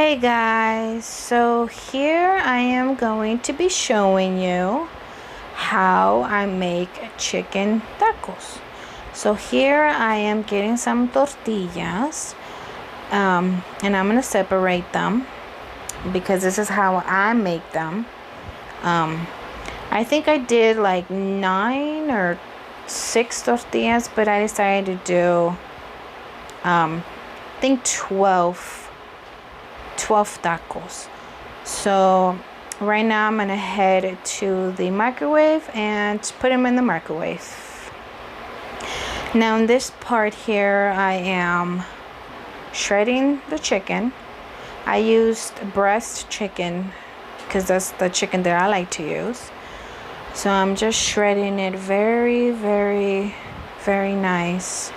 Hey guys, so here I am going to be showing you how I make chicken tacos. So here I am getting some tortillas, and I'm gonna separate them because this is how I make them. I think I did like 9 or 6 tortillas, but I decided to do I think 12 tacos. So right now I'm gonna head to the microwave and put them in the microwave. Now in this part here I am shredding the chicken. I used breast chicken because that's the chicken that I like to use. So I'm just shredding it very nice.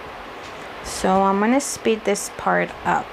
So I'm gonna speed this part up.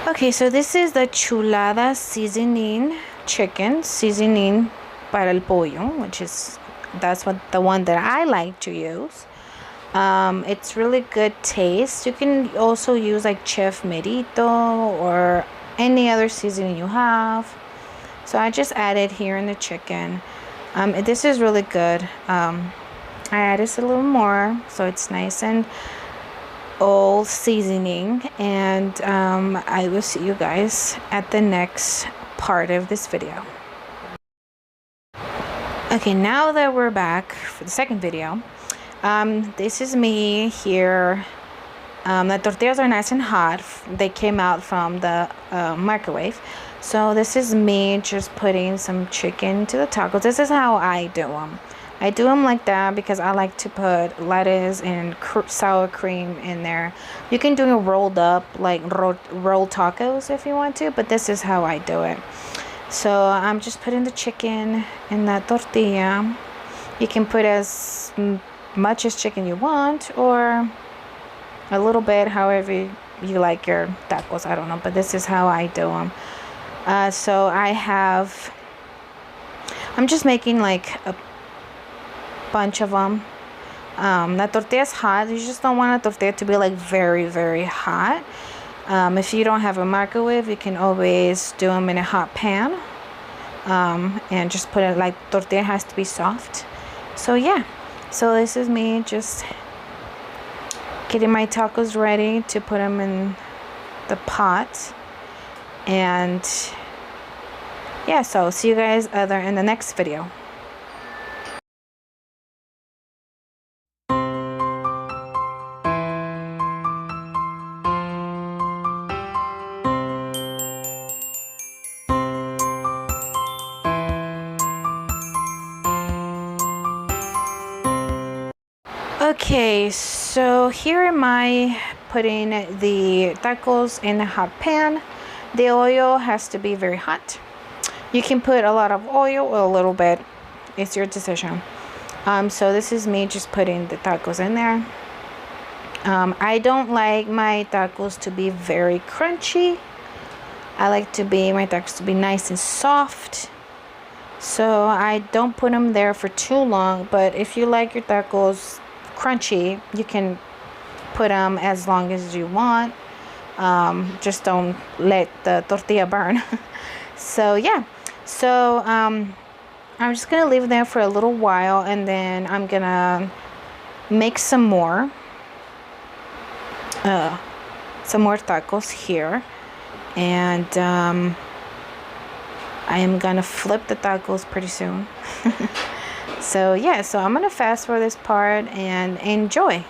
Okay, so this is the chulada seasoning chicken, seasoning para el pollo, that's the one that I like to use. It's really good taste. You can also use like chef merito or any other seasoning you have. So I just added here in the chicken. This is really good. I added a little more so it's nice and all seasoning, and I will see you guys at the next part of this video. Okay, now that we're back for the second video, this is me here. The tortillas are nice and hot. They came out from the microwave. So this is me just putting some chicken to the tacos. This is how I do them. I do them like that because I like to put lettuce and sour cream in there. You can do it rolled up, like rolled tacos if you want to, but this is how I do it. So I'm just putting the chicken in that tortilla. You can put as much as chicken you want or a little bit, however you like your tacos. I don't know, but this is how I do them. So I'm just making like a bunch of them. The tortilla is hot. You just don't want a tortilla to be like very hot. If you don't have a microwave, you can always do them in a hot pan, and just put it like tortilla has to be soft. So yeah, so this is me just getting my tacos ready to put them in the pot. And yeah, so see you guys in the next video. Okay, so here am I putting the tacos in a hot pan. The oil has to be very hot. You can put a lot of oil or a little bit. It's your decision. So this is me just putting the tacos in there. I don't like my tacos to be very crunchy. I like my tacos to be nice and soft. So I don't put them there for too long. But if you like your tacos crunchy, you can put them as long as you want. Just don't let the tortilla burn. So yeah, so I'm just gonna leave them for a little while, and then I'm gonna make some more tacos here, and I am gonna flip the tacos pretty soon. So yeah, so I'm gonna fast forward this part and enjoy.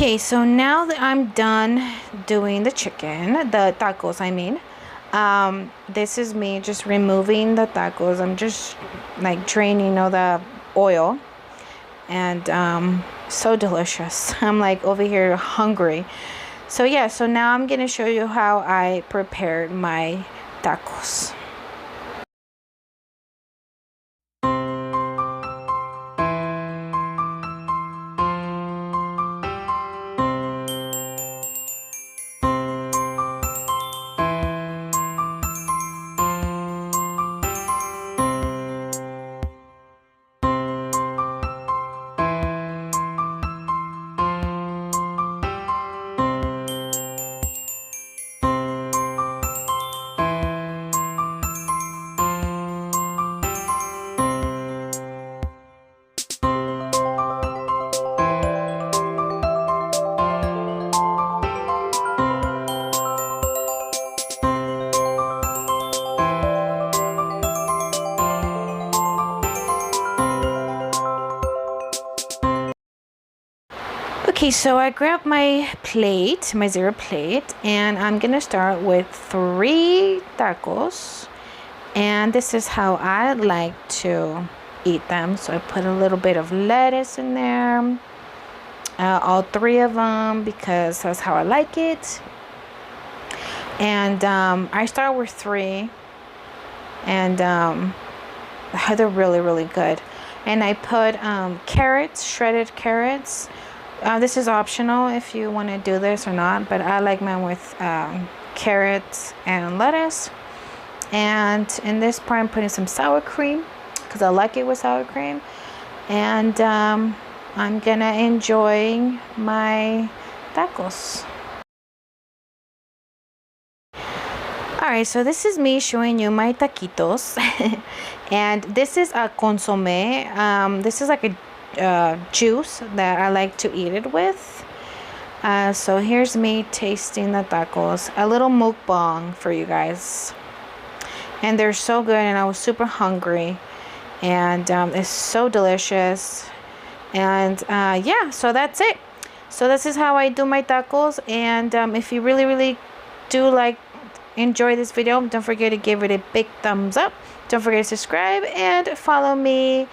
Okay, so now that I'm done doing the chicken, the tacos, I mean, this is me just removing the tacos. I'm just like draining all the oil, and so delicious. I'm like over here hungry. So yeah, so now I'm gonna show you how I prepared my tacos. Okay, so I grabbed my plate, my zero plate, and I'm gonna start with 3 tacos. And this is how I like to eat them. So I put a little bit of lettuce in there, all 3 of them, because that's how I like it. And I start with 3, and they're really, really good. And I put carrots, shredded carrots. This is optional if you want to do this or not, but I like mine with carrots and lettuce. And in this part, I'm putting some sour cream because I like it with sour cream. And I'm gonna enjoy my tacos. Alright, so this is me showing you my taquitos. And this is a consomé. This is like a juice that I like to eat it with. So here's me tasting the tacos. A little mukbang for you guys. And they're so good, and I was super hungry. And it's so delicious. And yeah, so that's it. So this is how I do my tacos. And if you really, really do enjoy this video, don't forget to give it a big thumbs up. Don't forget to subscribe and follow me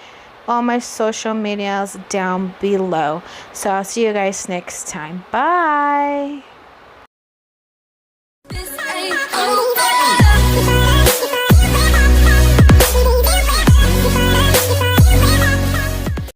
on my social medias down below. So I'll see you guys next time. Bye.